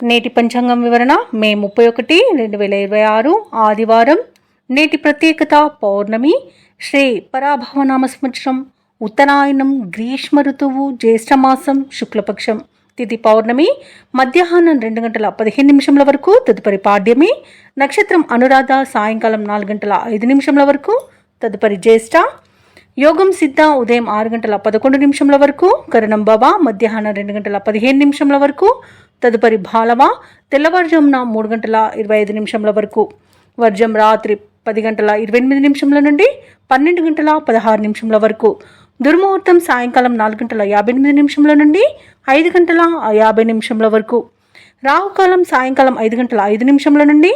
నేటి పంచాంగం వివరణ మే 31, 2026 ఆదివారం. నేటి ప్రత్యేకత పౌర్ణమి, శ్రీ పరాభవనామ సంవత్సరం, ఉత్తరాయణం, గ్రీష్మ ఋతువు, జ్యేష్ఠమాసం, శుక్లపక్షం. తిథి పౌర్ణమి మధ్యాహ్నం 2:15 వరకు, తదుపరి పాడ్యమి. నక్షత్రం అనురాధ సాయంకాలం 4:05 వరకు, తదుపరి జ్యేష్ఠ. యోగం సిద్ధ ఉదయం 6:11 వరకు, కరణం భవ మధ్యాహ్నం 2:15 వరకు, తదుపరి భాలవ తెల్లవారుజామున 3:25 వరకు. వర్జం రాత్రి 10:28 నుండి 12:16 వరకు. దుర్ముహూర్తం సాయంకాలం 4:58 నుండి 5:50 వరకు. రాహుకాలం సాయంకాలం 5:05 నుండి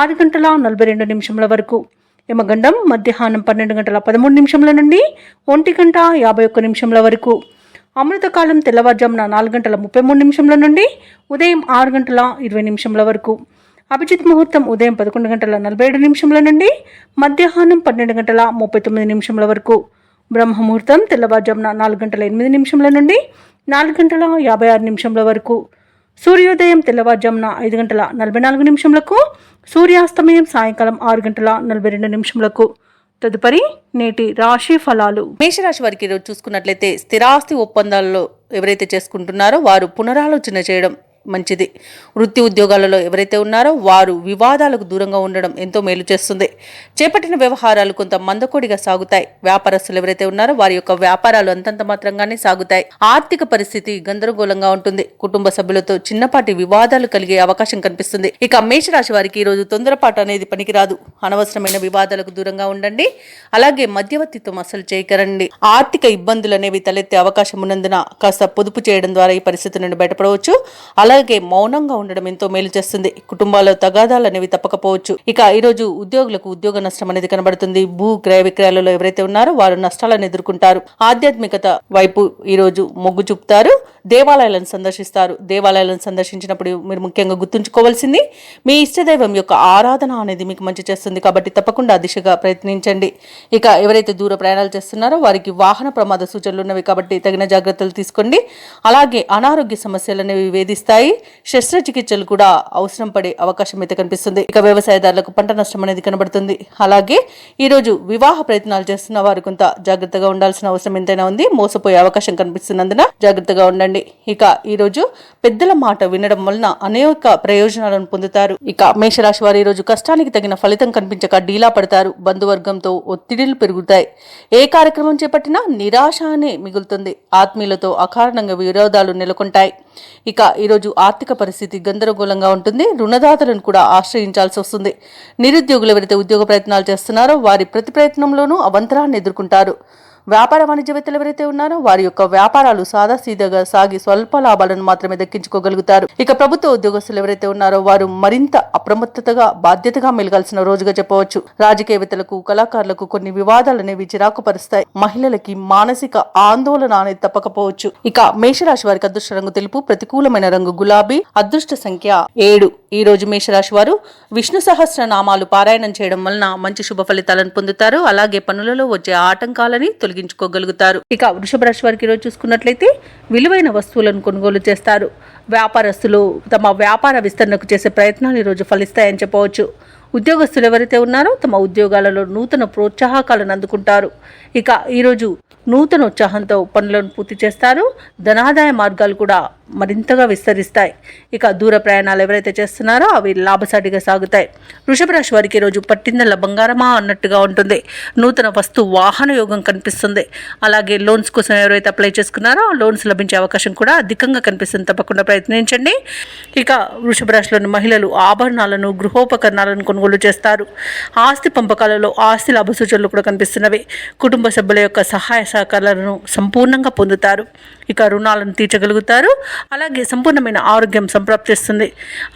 6:42 వరకు. యమగండం మధ్యాహ్నం 12:13 నుండి 1:51 వరకు. అమృతకాలం తెల్లవారుజామున 4:33 నుండి ఉదయం 6:20 వరకు. అభిజిత్ ముహూర్తం ఉదయం 11:47 నుండి మధ్యాహ్నం 12:39 వరకు. బ్రహ్మముహూర్తం తెల్లవారుజామున 4:08 నుండి 4:56 వరకు. సూర్యోదయం తెల్లవారుజామున 5:44 సూర్యాస్తమయం సాయంకాలం 6:42. తదుపరి నేటి రాశి ఫలాలు. మేషరాశి వారికి ఈరోజు చూసుకున్నట్లయితే స్థిరాస్తి ఒప్పందాలలో ఎవరైతే చేసుకుంటున్నారో వారు పునరాలోచన చేయడం మంచిది. వృత్తి ఉద్యోగాలలో ఎవరైతే ఉన్నారో వారు వివాదాలకు దూరంగా ఉండడం ఎంతో మేలు చేస్తుంది. చేపట్టిన వ్యవహారాలు కొంత మందకొడిగా సాగుతాయి. వ్యాపారస్తులు ఎవరైతే ఉన్నారో వారి యొక్క వ్యాపారాలు అంతంత మాత్రంగానే సాగుతాయి. ఆర్థిక పరిస్థితి గందరగోళంగా ఉంటుంది. కుటుంబ సభ్యులతో చిన్నపాటి వివాదాలు కలిగే అవకాశం కనిపిస్తుంది. ఇక మేషరాశి వారికి ఈరోజు తొందరపాటు అనేది పనికిరాదు. అనవసరమైన వివాదాలకు దూరంగా ఉండండి. అలాగే మధ్యవర్తిత్వం అసలు చేయకరండి. ఆర్థిక ఇబ్బందులు అనేవి తలెత్తే అవకాశం ఉన్నందున కాస్త పొదుపు చేయడం ద్వారా ఈ పరిస్థితి నుండి బయటపడవచ్చు. అలాగే మౌనంగా ఉండడం ఎంతో మేలు చేస్తుంది. కుటుంబాల్లో తగాదాలు అనేవి తప్పకపోవచ్చు. ఇక ఈరోజు ఉద్యోగులకు ఉద్యోగ నష్టం అనేది కనబడుతుంది. భూ క్రయ విక్రయాలలో ఎవరైతే ఉన్నారో వారు నష్టాలను ఎదుర్కొంటారు. ఆధ్యాత్మికత వైపు ఈరోజు మొగ్గు చూపుతారు. దేవాలయాలను సందర్శిస్తారు. దేవాలయాలను సందర్శించినప్పుడు మీరు ముఖ్యంగా గుర్తుంచుకోవాల్సింది మీ ఇష్టదైవం యొక్క ఆరాధన అనేది మీకు మంచి చేస్తుంది. కాబట్టి తప్పకుండా ఆ దిశగా ప్రయత్నించండి. ఇక ఎవరైతే దూర ప్రయాణాలు చేస్తున్నారో వారికి వాహన ప్రమాద సూచనలు ఉన్నవి కాబట్టి తగిన జాగ్రత్తలు తీసుకోండి. అలాగే అనారోగ్య సమస్యలు అనేవి వేధిస్తాయి. శస్త్రచికిత్సలు కూడా అవసరం పడే అవకాశం అయితే కనిపిస్తుంది. ఇక వ్యవసాయదారులకు పంట నష్టం అనేది కనబడుతుంది. అలాగే ఈరోజు వివాహ ప్రయత్నాలు చేస్తున్న వారు కొంత జాగ్రత్తగా ఉండాల్సిన అవసరం ఎంతైనా ఉంది. మోసపోయే అవకాశం కనిపిస్తున్నందున జాగ్రత్తగా ఉండండి. ఇక ఈరోజు పెద్దల మాట వినడం వలన అనేక ప్రయోజనాలను పొందుతారు. ఇక మేషరాశి వారు ఈరోజు కష్టానికి తగిన ఫలితం కనిపించక డీలా పడతారు. బంధువర్గంతో ఒత్తిడిలు పెరుగుతాయి. ఏ కార్యక్రమం చేపట్టినా నిరాశ అనే మిగులుతుంది. ఆత్మీయులతో అకారణంగా విరోధాలు నెలకొంటాయి. ఇక ఈరోజు ఆర్థిక పరిస్థితి గందరగోళంగా ఉంటుంది. రుణదాతలను కూడా ఆశ్రయించాల్సి వస్తుంది. నిరుద్యోగులు ఎవరైతే ఉద్యోగ ప్రయత్నాలు చేస్తున్నారో వారి ప్రతి ప్రయత్నంలోనూ అవంతరాన్ని ఎదుర్కొంటారు. వ్యాపార వాణిజ్యవేత్తలు ఎవరైతే ఉన్నారో వారి యొక్క వ్యాపారాలు సాదాసీదాగా సాగి స్వల్ప లాభాలను మాత్రమే దక్కించుకోగలుగుతారు. ఇక ప్రభుత్వ ఉద్యోగస్తులు ఎవరైతే ఉన్నారో వారు మరింత అప్రమత్తతగా బాధ్యతగా మెలగాల్సిన రోజుగా చెప్పవచ్చు. రాజకీయవేత్తలకు కళాకారులకు కొన్ని వివాదాలు అనేవి చిరాకు పరుస్తాయి. మహిళలకి మానసిక ఆందోళన అనేది తప్పకపోవచ్చు. ఇక మేషరాశి వారికి అదృష్ట రంగు తెలుపు, ప్రతికూలమైన రంగు గులాబీ, అదృష్ట సంఖ్య 7. ఈ రోజు మేషరాశి వారు విష్ణు సహస్రనామాలు పారాయణం చేయడం వలన మంచి శుభ ఫలితాలను పొందుతారు. అలాగే పనులలో వచ్చే ఆటంకాలని తొలగించుకోగలుగుతారు. ఇక వృషభ రాశి వారికి ఈరోజు చూసుకున్నట్లయితే విలువైన వస్తువులను కొనుగోలు చేస్తారు. వ్యాపారస్తులు తమ వ్యాపార విస్తరణకు చేసే ప్రయత్నాలు ఈరోజు ఫలిస్తాయని చెప్పవచ్చు. ఉద్యోగస్తులు ఎవరైతే ఉన్నారో తమ ఉద్యోగాలలో నూతన ప్రోత్సాహకాలను అందుకుంటారు. ఇక ఈరోజు నూతన ఉత్సాహంతో పనులను పూర్తి చేస్తారు. ధనాదాయ మార్గాలు కూడా మరింతగా విస్తరిస్తాయి. ఇక దూర ప్రయాణాలు ఎవరైతే చేస్తున్నారో అవి లాభసాటిగా సాగుతాయి. వృషభ రాశి వారికి ఈరోజు పట్టిందల్ల బంగారమా అన్నట్టుగా ఉంటుంది. నూతన వస్తు వాహన యోగం కనిపిస్తుంది. అలాగే లోన్స్ కోసం ఎవరైతే అప్లై చేసుకున్నారో లోన్స్ లభించే అవకాశం కూడా అధికంగా కనిపిస్తుంది. తప్పకుండా ప్రయత్నించండి. ఇక వృషభ రాశిలోని మహిళలు ఆభరణాలను, గృహోపకరణాలను కొనుగోలు చేస్తారు. ఆస్తి పంపకాలలో ఆస్తి లాభ సూచనలు కూడా కనిపిస్తున్నవి. కుటుంబ సభ్యుల యొక్క సహాయ సహకారాలను సంపూర్ణంగా పొందుతారు. ఇక రుణాలను తీర్చగలుగుతారు. అలాగే సంపూర్ణమైన ఆరోగ్యం సంప్రాప్తిస్తుంది.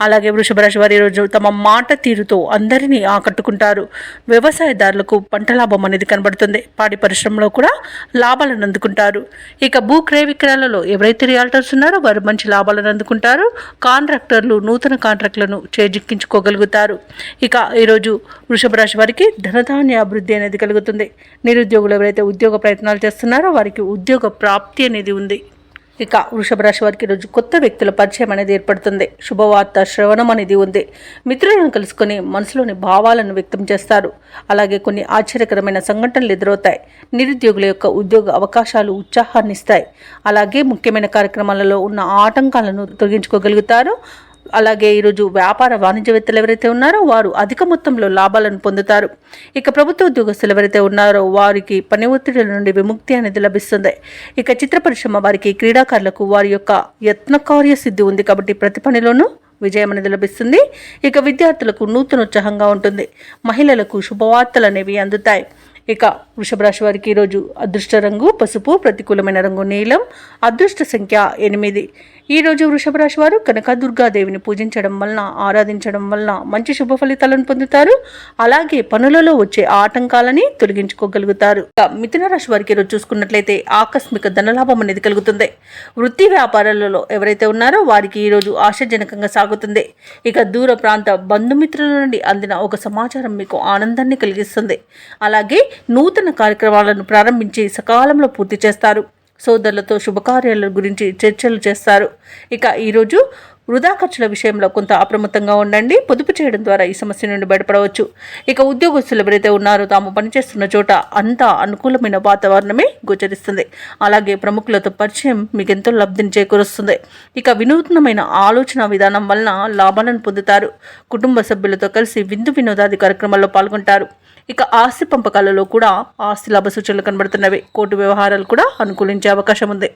అలాగే వృషభ రాశి వారి రోజు తమ మాట తీరుతో అందరినీ ఆకట్టుకుంటారు. వ్యవసాయదారులకు పంట లాభం అనేది కనబడుతుంది. పాడి పరిశ్రమలో కూడా లాభాలను అందుకుంటారు. ఇక భూ క్రయ విక్రయాలలో ఎవరైతే రియాల్టర్స్ ఉన్నారో వారు మంచి లాభాలను అందుకుంటారు. కాంట్రాక్టర్లు నూతన కాంట్రాక్టులను చేజిక్కించుకోగలుగుతారు. ఇక ఈరోజు వృషభ రాశి వారికి ధనధాన్య అభివృద్ధి అనేది కలుగుతుంది. నిరుద్యోగులు ఎవరైతే ఉద్యోగ ప్రయత్నాలు చేస్తున్నారో వారికి ఉద్యోగ ప్రాప్తి అనేది ఉంది. ఇక వృషభ రాశి వారికి ఈరోజు కొత్త వ్యక్తుల పరిచయం అనేది ఏర్పడుతుంది. శుభవార్త శ్రవణం అనేది ఉంది. మిత్రులను కలుసుకొని మనసులోని భావాలను వ్యక్తం చేస్తారు. అలాగే కొన్ని ఆశ్చర్యకరమైన సంఘటనలు ఎదురవుతాయి. నిరుద్యోగుల యొక్క ఉద్యోగ అవకాశాలు ఉత్సాహాన్ని ఇస్తాయి. అలాగే ముఖ్యమైన కార్యక్రమాలలో ఉన్న ఆటంకాలను తొలగించుకోగలుగుతారు. అలాగే ఈరోజు వ్యాపార వాణిజ్యవేత్తలు ఎవరైతే ఉన్నారో వారు అధిక మొత్తంలో లాభాలను పొందుతారు. ఇక ప్రభుత్వ ఉద్యోగస్తులు ఎవరైతే ఉన్నారో వారికి పని ఒత్తిడిల నుండి విముక్తి అనేది లభిస్తుంది. ఇక చిత్ర పరిశ్రమ వారికి, క్రీడాకారులకు వారి యొక్క యత్నకార్య సిద్ధి ఉంది కాబట్టి ప్రతి పనిలోనూ విజయం అనేది లభిస్తుంది. ఇక విద్యార్థులకు నూతనోత్సాహంగా ఉంటుంది. మహిళలకు శుభవార్తలు అనేవి అందుతాయి. ఇక వృషభ రాశి వారికి ఈరోజు అదృష్ట రంగు పసుపు, ప్రతికూలమైన రంగు నీలం, అదృష్ట సంఖ్య 8. ఈరోజు వృషభ రాశి వారు కనకదుర్గాదేవిని పూజించడం వలన, ఆరాధించడం వలన మంచి శుభ ఫలితాలను పొందుతారు. అలాగే పనులలో వచ్చే ఆటంకాలని తొలగించుకోగలుగుతారు. ఇక మిథున రాశి వారికి ఈరోజు చూసుకున్నట్లయితే ఆకస్మిక ధనలాభం అనేది కలుగుతుంది. వృత్తి వ్యాపారాలలో ఎవరైతే ఉన్నారో వారికి ఈరోజు ఆశాజనకంగా సాగుతుంది. ఇక దూర ప్రాంత బంధుమిత్రుల నుండి అందిన ఒక సమాచారం మీకు ఆనందాన్ని కలిగిస్తుంది. అలాగే నూతన కార్యక్రమాలను ప్రారంభించి సకాలంలో పూర్తి చేస్తారు. సోదరులతో శుభకార్యాల గురించి చర్చలు చేస్తారు. ఇక ఈరోజు వృధా ఖర్చుల విషయంలో కొంత అప్రమత్తంగా ఉండండి. పొదుపు చేయడం ద్వారా ఈ సమస్య నుండి బయటపడవచ్చు. ఇక ఉద్యోగస్తులు ఎవరైతే ఉన్నారో తాము పనిచేస్తున్న చోట అంతా అనుకూలమైన వాతావరణమే గోచరిస్తుంది. అలాగే ప్రముఖులతో పరిచయం మీకు ఎంతో లబ్ధిని చేకూరుస్తుంది. ఇక వినూత్నమైన ఆలోచన విధానం వలన లాభాలను పొందుతారు. కుటుంబ సభ్యులతో కలిసి విందు వినోదాది కార్యక్రమాల్లో పాల్గొంటారు. ఇక ఆస్తి పంపకాలలో కూడా ఆస్తి లాభ సూచనలు కనబడుతున్నవి. కోర్టు వ్యవహారాలు కూడా అనుకూలించే అవకాశం ఉంది.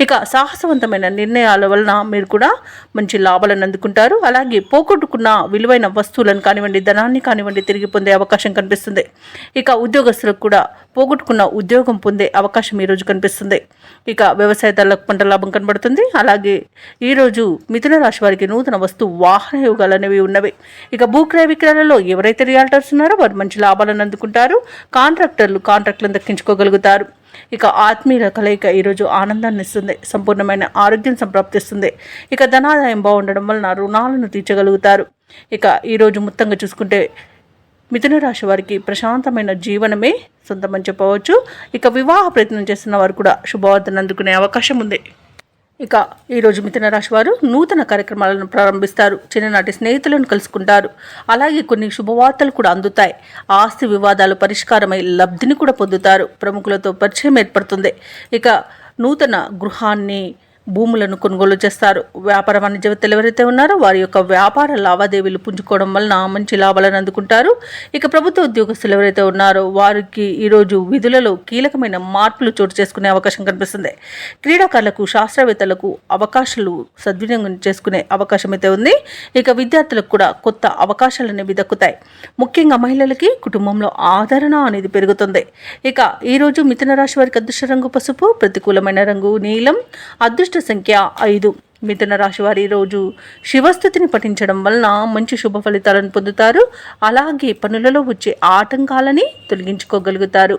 ఇక సాహసవంతమైన నిర్ణయాల వలన మీరు కూడా మంచి లాభాలను అందుకుంటారు. అలాగే పోగొట్టుకున్న విలువైన వస్తువులను కానివ్వండి, ధనాన్ని కానివ్వండి తిరిగి పొందే అవకాశం కనిపిస్తుంది. ఇక ఉద్యోగస్తులకు కూడా పోగొట్టుకున్న ఉద్యోగం పొందే అవకాశం ఈరోజు కనిపిస్తుంది. ఇక వ్యవసాయదారులకు పంట లాభం కనబడుతుంది. అలాగే ఈరోజు మిథున రాశి వారికి నూతన వస్తు వాహన యోగాలు అనేవి ఉన్నవి. ఇక భూక్రయ విక్రయాలలో ఎవరైతే రియాల్టర్స్ ఉన్నారో వారు మంచి లాభాలను అందుకుంటారు. కాంట్రాక్టులను దక్కించుకోగలుగుతారు. ఇక ఆత్మీయుల కలయిక ఈరోజు ఆనందాన్ని ఇస్తుంది. సంపూర్ణమైన ఆరోగ్యం సంప్రాప్తిస్తుంది. ఇక ధనాదాయం బాగుండడం వలన రుణాలను తీర్చగలుగుతారు. ఇక ఈరోజు మొత్తంగా చూసుకుంటే మిథున రాశి వారికి ప్రశాంతమైన జీవనమే సొంతమని చెప్పవచ్చు. ఇక వివాహ ప్రయత్నం చేస్తున్న వారు కూడా శుభవార్తను అందుకునే అవకాశం ఉంది. ఇక ఈరోజు మిథున రాశి వారు నూతన కార్యక్రమాలను ప్రారంభిస్తారు. చిన్ననాటి స్నేహితులను కలుసుకుంటారు. అలాగే కొన్ని శుభవార్తలు కూడా అందుతాయి. ఆస్తి వివాదాలు పరిష్కారమై లబ్ధిని కూడా పొందుతారు. ప్రముఖులతో పరిచయం ఏర్పడుతుంది. ఇక నూతన గృహాన్ని, భూములను కొనుగోలు చేస్తారు. వ్యాపార వాణిజ్యవేత్తలు ఎవరైతే ఉన్నారో వారి యొక్క వ్యాపార లావాదేవీలు పుంజుకోవడం వలన మంచి లాభాలను అందుకుంటారు. ఇక ప్రభుత్వ ఉద్యోగస్తులు ఎవరైతే ఉన్నారో వారికి ఈరోజు విధులలో కీలకమైన మార్పులు చోటు చేసుకునే అవకాశం కనిపిస్తుంది. క్రీడాకారులకు, శాస్త్రవేత్తలకు అవకాశాలు సద్వినియోగం చేసుకునే అవకాశం అయితే ఉంది. ఇక విద్యార్థులకు కూడా కొత్త అవకాశాలు అనేవి దక్కుతాయి. ముఖ్యంగా మహిళలకి కుటుంబంలో ఆదరణ అనేది పెరుగుతుంది. ఇక ఈరోజు మిథున రాశి వారికి అదృష్ట రంగు పసుపు, ప్రతికూలమైన రంగు నీలం, అదృష్ట సంఖ్య 5. మిథున రాశి వారి రోజు శివస్థుతిని పఠించడం వలన మంచి శుభ ఫలితాలను పొందుతారు. అలాగే పనులలో వచ్చే ఆటంకాలని తొలగించుకోగలుగుతారు.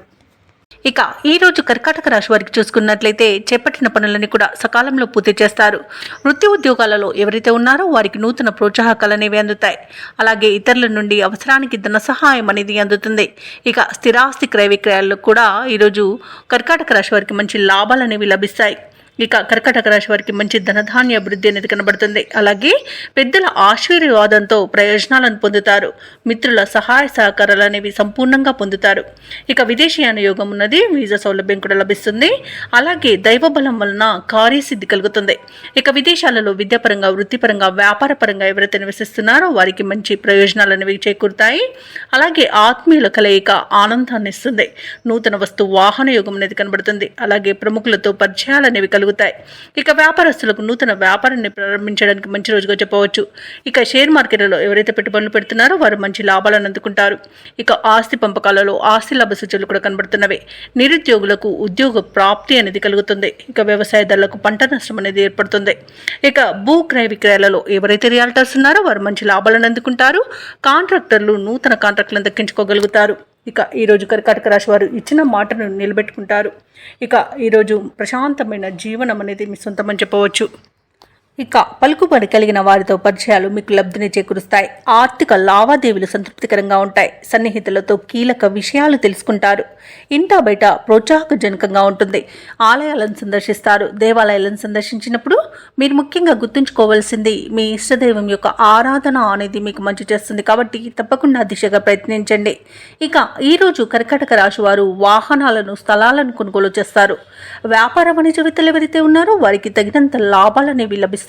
ఇక ఈరోజు కర్కాటక రాశి వారికి చూసుకున్నట్లయితే చేపట్టిన పనులని కూడా సకాలంలో పూర్తి చేస్తారు. వృత్తి ఉద్యోగాలలో ఎవరైతే ఉన్నారో వారికి నూతన ప్రోత్సాహకాలు అనేవి అందుతాయి. అలాగే ఇతరుల నుండి అవసరానికి ధన సహాయం అనేది అందుతుంది. ఇక స్థిరాస్తి క్రయ విక్రయాల్లో కూడా ఈరోజు కర్కాటక రాశి వారికి మంచి లాభాలు అనేవి లభిస్తాయి. ఇక కర్కాటక రాశి వారికి మంచి ధనధాన్య అభివృద్ధి అనేది కనబడుతుంది. అలాగే పెద్దల ఆశీర్వాదంతో ప్రయోజనాలను పొందుతారు. మిత్రుల సహాయ సహకారాలు అనేవి సంపూర్ణంగా పొందుతారు. ఇక విదేశీయాన యోగం ఉన్నది. వీసా సౌలభ్యం కూడా లభిస్తుంది. అలాగే దైవ బలం వలన కార్యసిద్ధి కలుగుతుంది. ఇక విదేశాలలో విద్యాపరంగా, వృత్తిపరంగా, వ్యాపార పరంగా ఎవరైతే నివసిస్తున్నారో వారికి మంచి ప్రయోజనాలు అనేవి చేకూరుతాయి. అలాగే ఆత్మీయుల కలయిక ఆనందాన్ని ఇస్తుంది. నూతన వస్తు వాహన యోగం అనేది కనబడుతుంది. అలాగే ప్రముఖులతో పరిచయాలు అనేవి కలుగుతాయి. ఇక వ్యాపారస్తులకు నూతన వ్యాపారాన్ని ప్రారంభించడానికి మంచి రోజుగా చెప్పవచ్చు. ఇక షేర్ మార్కెట్లలో ఎవరైతే పెట్టుబడులు పెడుతున్నారో వారు మంచి లాభాలను అందుకుంటారు. ఇక ఆస్తి పంపకాలలో ఆస్తి లాభ సూచనలు కూడా కనబడుతున్నవి. నిరుద్యోగులకు ఉద్యోగ ప్రాప్తి అనేది కలుగుతుంది. ఇక వ్యవసాయదారులకు పంట నష్టం అనేది ఏర్పడుతుంది. ఇక భూ క్రయ విక్రయాలలో ఎవరైతే రియాల్టర్స్ ఉన్నారో వారు మంచి లాభాలను అందుకుంటారు. కాంట్రాక్టర్లు నూతన కాంట్రాక్టులను దక్కించుకోగలుగుతారు. ఇక ఈరోజు కర్కాటక రాశి వారు ఇచ్చిన మాటను నిలబెట్టుకుంటారు. ఇక ఈరోజు ప్రశాంతమైన జీవనం అనేది మీ సొంతమని చెప్పవచ్చు. ఇక పలుకుబడి కలిగిన వారితో పరిచయాలు మీకు లబ్ధిని చేకూరుస్తాయి. ఆర్థిక లావాదేవీలు సంతృప్తికరంగా ఉంటాయి. సన్నిహితులతో కీలక విషయాలు తెలుసుకుంటారు. ఇంటా బయట ప్రోత్సాహకజనకంగా ఉంటుంది. ఆలయాలను సందర్శిస్తారు. దేవాలయాలను సందర్శించినప్పుడు మీరు ముఖ్యంగా గుర్తుంచుకోవాల్సింది మీ ఇష్టదైవం యొక్క ఆరాధన అనేది మీకు మంచి చేస్తుంది. కాబట్టి తప్పకుండా దిశగా ప్రయత్నించండి. ఇక ఈరోజు కర్కాటక రాశి వారు వాహనాలను, స్థలాలను కొనుగోలు చేస్తారు. వ్యాపార వాణిజ్యవేత్తలు ఎవరైతే ఉన్నారో వారికి తగినంత లాభాలనేవి లభిస్తాయి.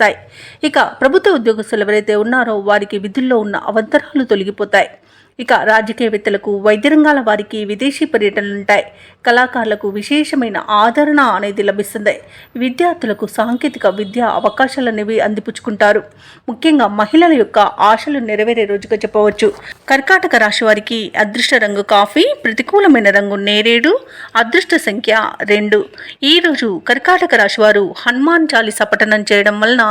ఇక ప్రభుత్వ ఉద్యోగస్తులు ఎవరైతే ఉన్నారో వారికి విధుల్లో ఉన్న అవంతరాలు తొలగిపోతాయి. ఇక రాజకీయవేత్తలకు, వైద్య రంగాల వారికి విదేశీ పర్యటనలుంటాయి. కళాకారులకు విశేషమైన ఆదరణ అనేది లభిస్తుంది. విద్యార్థులకు సాంకేతిక విద్యా అవకాశాలు అనేవి అందిపుచ్చుకుంటారు. ముఖ్యంగా మహిళల యొక్క ఆశలు నెరవేరే రోజుగా చెప్పవచ్చు. కర్కాటక రాశి వారికి అదృష్ట రంగు కాఫీ, ప్రతికూలమైన రంగు నేరేడు, అదృష్ట సంఖ్య 2. ఈరోజు కర్కాటక రాశి వారు హనుమాన్ చాలీసా పఠనం చేయడం వలన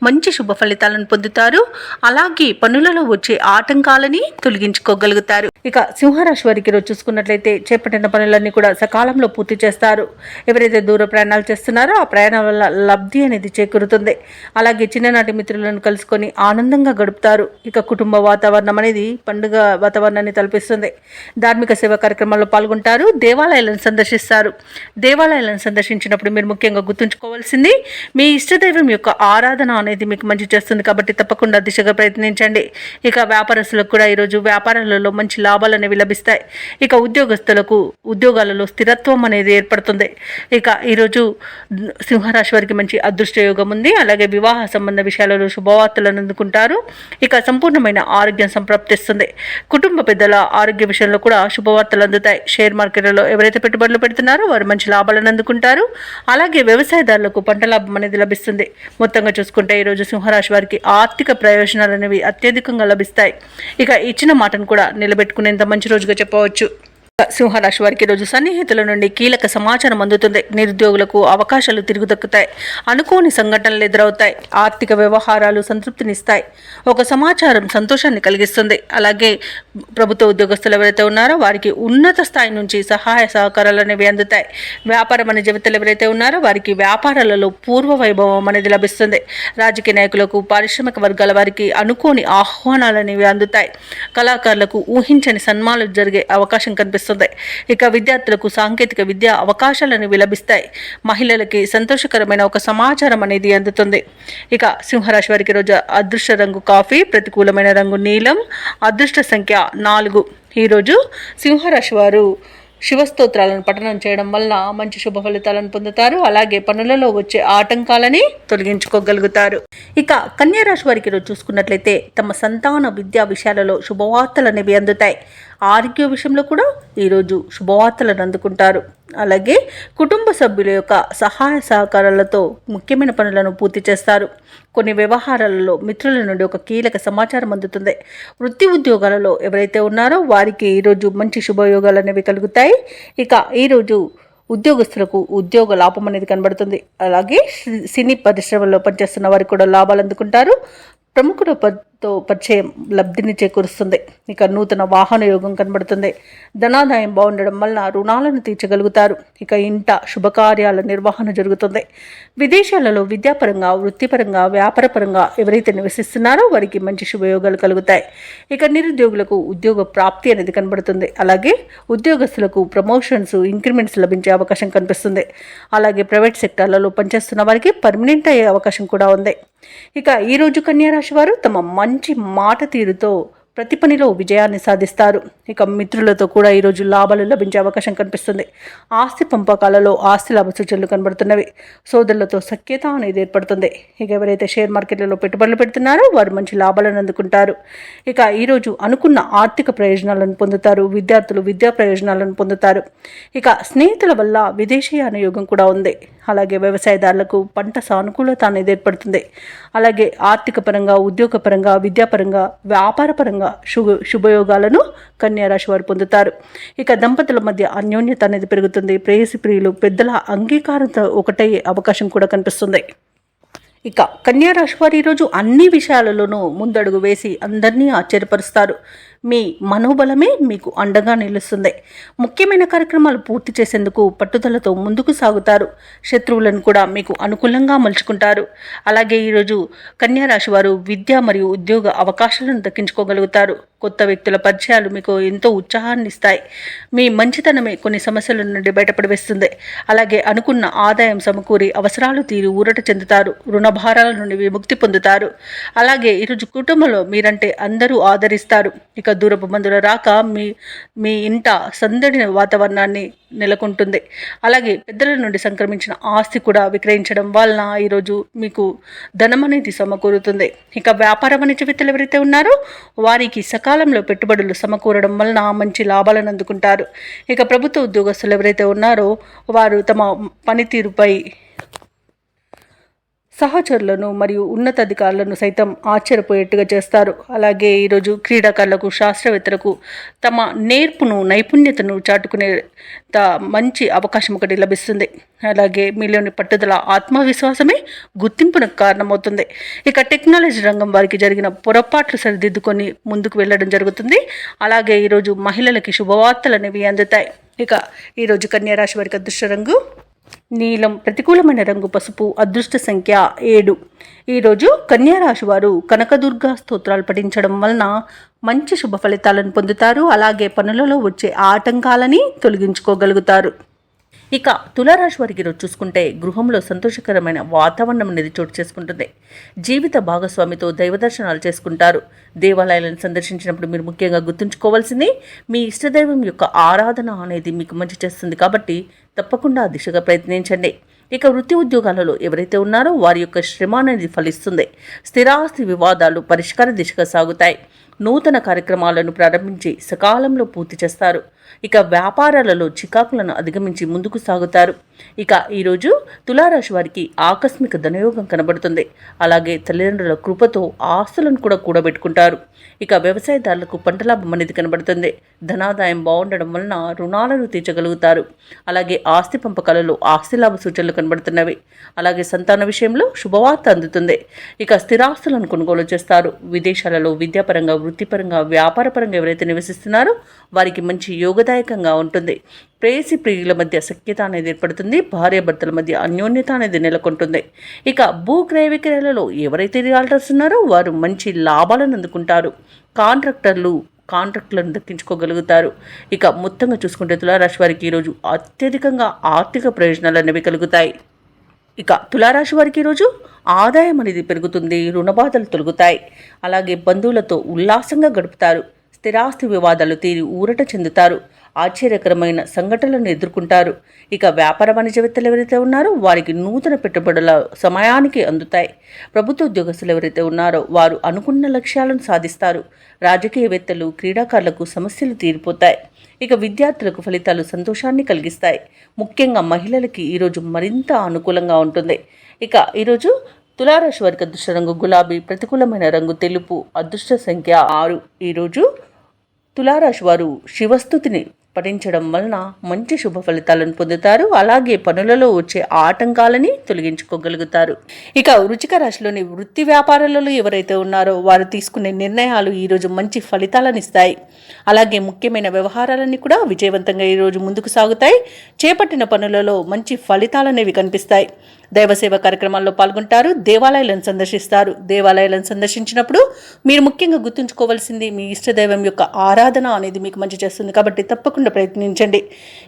మంచి శుభ ఫలితాలను పొందుతారు. అలాగే పనులలో వచ్చే ఆటంకాలని తొలగించుకోగలుగుతారు. ఇక సింహరాశి వారికి ఈరోజు చూసుకున్నట్లయితే చేపట్టిన పనులన్నీ కూడా సకాలంలో పూర్తి చేస్తారు. ఎవరైతే దూర ప్రయాణాలు చేస్తున్నారో ఆ ప్రయాణం వల్ల లబ్ధి అనేది చేకూరుతుంది. అలాగే చిన్ననాటి మిత్రులను కలుసుకొని ఆనందంగా గడుపుతారు. ఇక కుటుంబ వాతావరణం అనేది పండుగ వాతావరణాన్ని తలపిస్తుంది. ధార్మిక సేవా కార్యక్రమాల్లో పాల్గొంటారు. దేవాలయాలను సందర్శిస్తారు. దేవాలయాలను సందర్శించినప్పుడు మీరు ముఖ్యంగా గుర్తుంచుకోవాల్సింది మీ ఇష్టదైవం యొక్క ఆరాధన అనేది మీకు మంచి చేస్తుంది. కాబట్టి తప్పకుండా దిశగా ప్రయత్నించండి. ఇక వ్యాపారస్తులకు కూడా ఈరోజు వ్యాపారాలలో మంచి లాభాలు అనేవి లభిస్తాయి. ఇక ఉద్యోగస్తులకు ఉద్యోగాలలో స్థిరత్వం అనేది ఏర్పడుతుంది. ఇక ఈరోజు సింహరాశి వారికి మంచి అదృష్ట యోగం ఉంది. అలాగే వివాహ సంబంధ విషయాలలో శుభవార్తలను అందుకుంటారు. ఇక సంపూర్ణమైన ఆరోగ్యం సంప్రాప్తిస్తుంది. కుటుంబ పెద్దల ఆరోగ్య విషయంలో కూడా శుభవార్తలు అందుతాయి. షేర్ మార్కెట్లలో ఎవరైతే పెట్టుబడులు పెడుతున్నారో వారు మంచి లాభాలను అందుకుంటారు. అలాగే వ్యవసాయదారులకు పంట లాభం అనేది లభిస్తుంది. మొత్తంగా చూసుకుంటే ఈరోజు సింహరాశి వారికి ఆర్థిక ప్రయోజనాలు అనేవి అత్యధికంగా లభిస్తాయి. ఇక ఇచ్చిన మాటను కూడా నిలబెట్టుకునేంత మంచి రోజుగా చెప్పవచ్చు. సింహరాశి వారికి ఈరోజు సన్నిహితుల నుండి కీలక సమాచారం అందుతుంది. నిరుద్యోగులకు అవకాశాలు తిరుగుదక్కుతాయి. అనుకోని సంఘటనలు ఎదురవుతాయి. ఆర్థిక వ్యవహారాలు సంతృప్తినిస్తాయి. ఒక సమాచారం సంతోషాన్ని కలిగిస్తుంది. అలాగే ప్రభుత్వ ఉద్యోగస్తులు ఎవరైతే ఉన్నారో వారికి ఉన్నత స్థాయి నుంచి సహాయ సహకారాలు అనేవి అందుతాయి. వ్యాపార వాణిజ్యవేత్తలు ఎవరైతే ఉన్నారో వారికి వ్యాపారాలలో పూర్వ వైభవం అనేది లభిస్తుంది. రాజకీయ నాయకులకు, పారిశ్రామిక వర్గాల వారికి అనుకోని ఆహ్వానాలు అనేవి అందుతాయి. కళాకారులకు ఊహించని సన్మానాలు జరిగే అవకాశం కనిపిస్తుంది. ఇక విద్యార్థులకు సాంకేతిక విద్యా అవకాశాలను లభిస్తాయి. మహిళలకి సంతోషకరమైన ఒక సమాచారం అనేది అందుతుంది. ఇక సింహరాశి వారికి రోజు అదృష్ట రంగు కాఫీ, ప్రతికూలమైన రంగు నీలం, అదృష్ట సంఖ్య 4. ఈరోజు సింహరాశి వారు శివస్తోత్రాలను పఠనం చేయడం వల్ల మంచి శుభ ఫలితాలను పొందుతారు. అలాగే పనులలో వచ్చే ఆటంకాలని తొలగించుకోగలుగుతారు. ఇక కన్యా రాశి వారికి ఈరోజు చూసుకున్నట్లయితే తమ సంతాన విద్యా విషయాలలో శుభవార్తలు అనేవి అందుతాయి. ఆరోగ్య విషయంలో కూడా ఈరోజు శుభవార్తలను అందుకుంటారు. అలాగే కుటుంబ సభ్యుల యొక్క సహాయ సహకారాలతో ముఖ్యమైన పనులను పూర్తి చేస్తారు. కొన్ని వ్యవహారాలలో మిత్రుల నుండి ఒక కీలక సమాచారం అందుతుంది. వృత్తి ఉద్యోగాలలో ఎవరైతే ఉన్నారో వారికి ఈరోజు మంచి శుభయోగాలు అనేవి కలుగుతాయి. ఇక ఈరోజు ఉద్యోగస్తులకు ఉద్యోగ లాభం అనేది కనబడుతుంది. అలాగే సినీ పరిశ్రమలో పనిచేస్తున్న వారికి కూడా లాభాలు అందుకుంటారు. ప్రముఖులతో పరిచయం లబ్ధిని చేకూరుస్తుంది. ఇక నూతన వాహన యోగం కనబడుతుంది. ధనాదాయం బాగుండడం వల్ల రుణాలను తీర్చగలుగుతారు. ఇక ఇంట శుభకార్యాల నిర్వహణ జరుగుతుంది. విదేశాలలో విద్యాపరంగా, వృత్తిపరంగా, వ్యాపారపరంగా ఎవరైతే నివసిస్తున్నారో వారికి మంచి శుభయోగాలు కలుగుతాయి. ఇక నిరుద్యోగులకు ఉద్యోగ ప్రాప్తి అనేది కనబడుతుంది. అలాగే ఉద్యోగస్తులకు ప్రమోషన్స్, ఇంక్రిమెంట్స్ లభించే అవకాశం కనిపిస్తుంది. అలాగే ప్రైవేట్ సెక్టార్లలో పనిచేస్తున్న వారికి పర్మనెంట్ అయ్యే అవకాశం కూడా ఉంది. ఇక ఈరోజు కన్యా రాశి వారు తమ మంచి మాట తీరుతో ప్రతి పనిలో విజయాన్ని సాధిస్తారు. ఇక మిత్రులతో కూడా ఈరోజు లాభాలు లభించే అవకాశం కనిపిస్తుంది. ఆస్తి పంపకాలలో ఆస్తి లాభ సూచనలు కనబడుతున్నవి. సోదరులతో సఖ్యత అనేది ఏర్పడుతుంది. ఇక ఎవరైతే షేర్ మార్కెట్లలో పెట్టుబడులు పెడుతున్నారో వారు మంచి లాభాలను అందుకుంటారు. ఇక ఈరోజు అనుకున్న ఆర్థిక ప్రయోజనాలను పొందుతారు. విద్యార్థులు విద్యా ప్రయోజనాలను పొందుతారు. ఇక స్నేహితుల వల్ల విదేశీయాన యోగం కూడా ఉంది. అలాగే వ్యవసాయదారులకు పంట సానుకూలత అనేది ఏర్పడుతుంది. అలాగే ఆర్థిక పరంగా, ఉద్యోగపరంగా, విద్యాపరంగా, వ్యాపారపరంగా శుభయోగాలను కన్యా రాశి వారు పొందుతారు. ఇక దంపతుల మధ్య అన్యోన్యత అనేది పెరుగుతుంది. ప్రేయసి ప్రియులు పెద్దల అంగీకారంతో ఒకటయ్యే అవకాశం కూడా కనిపిస్తుంది. ఇక కన్యా రాశి వారు ఈరోజు అన్ని విషయాలలోనూ ముందడుగు వేసి అందరినీ ఆశ్చర్యపరుస్తారు. మీ మనోబలమే మీకు అండగా నిలుస్తుంది. ముఖ్యమైన కార్యక్రమాలు పూర్తి చేసేందుకు పట్టుదలతో ముందుకు సాగుతారు. శత్రువులను కూడా మీకు అనుకూలంగా మలుచుకుంటారు. అలాగే ఈరోజు కన్యా రాశి వారు విద్య మరియు ఉద్యోగ అవకాశాలను దక్కించుకోగలుగుతారు. కొత్త వ్యక్తుల పరిచయాలు మీకు ఎంతో ఉత్సాహాన్ని ఇస్తాయి. మీ మంచితనమే కొన్ని సమస్యల నుండి బయటపడివేస్తుంది. అలాగే అనుకున్న ఆదాయం సమకూరి అవసరాలు తీరి ఊరట చెందుతారు. రుణ భారాల నుండి విముక్తి పొందుతారు. అలాగే ఈరోజు కుటుంబంలో మీరంటే అందరూ ఆదరిస్తారు. ఇక దూరపు బంధువుల రాక మీ ఇంట సందడి వాతావరణాన్ని నెలకొంటుంది. అలాగే పెద్దల నుండి సంక్రమించిన ఆస్తి కూడా విక్రయించడం వలన ఈరోజు మీకు ధనం అనేది సమకూరుతుంది. ఇక వ్యాపార వాణిజ్యవేత్తలు ఎవరైతే ఉన్నారో వారికి సకాలంలో పెట్టుబడులు సమకూరడం వలన మంచి లాభాలను అందుకుంటారు. ఇక ప్రభుత్వ ఉద్యోగస్తులు ఎవరైతే ఉన్నారో వారు తమ పనితీరుపై సహచరులను మరియు ఉన్నతాధికారులను సైతం ఆశ్చర్యపోయేట్టుగా చేస్తారు. అలాగే ఈరోజు క్రీడాకారులకు, శాస్త్రవేత్తలకు తమ నేర్పును, నైపుణ్యతను చాటుకునే మంచి అవకాశం ఒకటి లభిస్తుంది. అలాగే మీలోని పట్టుదల, ఆత్మవిశ్వాసమే గుర్తింపునకు కారణమవుతుంది. ఇక టెక్నాలజీ రంగం వారికి జరిగిన పొరపాట్లు సరిదిద్దుకొని ముందుకు వెళ్ళడం జరుగుతుంది. అలాగే ఈరోజు మహిళలకి శుభవార్తలు అనేవి అందుతాయి. ఇక ఈరోజు కన్యా రాశి వారికి అదృష్ట రంగు నీలం, ప్రతికూలమైన రంగు పసుపు, అదృష్ట సంఖ్య 7. ఈరోజు కన్యా రాశి వారు కనకదుర్గా స్తోత్రాలు పఠించడం వలన మంచి శుభ ఫలితాలను పొందుతారు. అలాగే పనులలో వచ్చే ఆటంకాలని తొలగించుకోగలుగుతారు. ఇక తులారాశి వారికి ఈరోజు చూసుకుంటే గృహంలో సంతోషకరమైన వాతావరణం అనేది చోటు చేసుకుంటుంది. జీవిత భాగస్వామితో దైవ దర్శనాలు చేసుకుంటారు. దేవాలయాలను సందర్శించినప్పుడు మీరు ముఖ్యంగా గుర్తుంచుకోవాల్సింది మీ ఇష్టదైవం యొక్క ఆరాధన అనేది మీకు మంచి చేస్తుంది. కాబట్టి తప్పకుండా ఆ దిశగా ప్రయత్నించండి. ఇక వృత్తి ఉద్యోగాలలో ఎవరైతే ఉన్నారో వారి యొక్క శ్రమ అనేది ఫలిస్తుంది. స్థిరాస్తి వివాదాలు పరిష్కార దిశగా సాగుతాయి. నూతన కార్యక్రమాలను ప్రారంభించి సకాలంలో పూర్తి చేస్తారు. ఇక వ్యాపారాలలో చికాకులను అధిగమించి ముందుకు సాగుతారు. ఇక ఈరోజు తులారాశి వారికి ఆకస్మిక ధనయోగం కనబడుతుంది. అలాగే తల్లిదండ్రుల కృపతో ఆస్తులను కూడా కూడబెట్టుకుంటారు. ఇక వ్యవసాయదారులకు పంట లాభం అనేది కనబడుతుంది. ధనాదాయం బాగుండడం వలన రుణాలను తీర్చగలుగుతారు. అలాగే ఆస్తి పంపకాలలో ఆస్తి లాభ సూచనలు కనబడుతున్నవి. అలాగే సంతాన విషయంలో శుభవార్త అందుతుంది. ఇక స్థిరాస్తులను కొనుగోలు చేస్తారు. విదేశాలలో విద్యాపరంగా, వృత్తిపరంగా, వ్యాపారపరంగా ఎవరైతే నివసిస్తున్నారో వారికి మంచి యోగదాయకంగా ఉంటుంది. ప్రేయసి ప్రియుల మధ్య సఖ్యత అనేది ఏర్పడుతుంది. భార్యాభర్తల మధ్య అన్యోన్యత అనేది నెలకొంటుంది. ఇక భూక్రయ విక్రయాలలో ఎవరైతే రియాల్టర్స్ ఉన్నారో వారు మంచి లాభాలను అందుకుంటారు. కాంట్రాక్టులను దక్కించుకోగలుగుతారు. ఇక మొత్తంగా చూసుకుంటే తులారాశి వారికి ఈరోజు అత్యధికంగా ఆర్థిక ప్రయోజనాలు అనేవి కలుగుతాయి. ఇక తులారాశి వారికి ఈరోజు ఆదాయం అనేది పెరుగుతుంది. రుణబాధలు తొలగుతాయి. అలాగే బంధువులతో ఉల్లాసంగా గడుపుతారు. స్థిరాస్తి వివాదాలు తీరి ఊరట చెందుతారు. ఆశ్చర్యకరమైన సంఘటనలను ఎదుర్కొంటారు. ఇక వ్యాపార వాణిజ్యవేత్తలు ఎవరైతే ఉన్నారో వారికి నూతన పెట్టుబడుల సమయానికి అందుతాయి. ప్రభుత్వ ఉద్యోగస్తులు ఎవరైతే ఉన్నారో వారు అనుకున్న లక్ష్యాలను సాధిస్తారు. రాజకీయవేత్తలు, క్రీడాకారులకు సమస్యలు తీరిపోతాయి. ఇక విద్యార్థులకు ఫలితాలు సంతోషాన్ని కలిగిస్తాయి. ముఖ్యంగా మహిళలకి ఈరోజు మరింత అనుకూలంగా ఉంటుంది. ఇక ఈరోజు తులారాశి వారికి అదృష్ట రంగు గులాబీ, ప్రతికూలమైన రంగు తెలుపు, అదృష్ట సంఖ్య 6. ఈరోజు తులారాశి వారు శివస్తుతిని పఠించడం వలన మంచి శుభ ఫలితాలను పొందుతారు. అలాగే పనులలో వచ్చే ఆటంకాలని తొలగించుకోగలుగుతారు. ఇక వృశ్చిక రాశిలోని వృత్తి వ్యాపారాలలో ఎవరైతే ఉన్నారో వారు తీసుకునే నిర్ణయాలు ఈరోజు మంచి ఫలితాలను ఇస్తాయి. అలాగే ముఖ్యమైన వ్యవహారాలన్నీ కూడా విజయవంతంగా ఈరోజు ముందుకు సాగుతాయి. చేపట్టిన పనులలో మంచి ఫలితాలనేవి కనిపిస్తాయి. దైవసేవ కార్యక్రమాల్లో పాల్గొంటారు. దేవాలయాలను సందర్శిస్తారు. దేవాలయాలను సందర్శించినప్పుడు మీరు ముఖ్యంగా గుర్తుంచుకోవాల్సింది మీ ఇష్టదైవం యొక్క ఆరాధన అనేది మీకు మంచి చేస్తుంది. కాబట్టి తప్పకుండా ప్రయత్నించండి.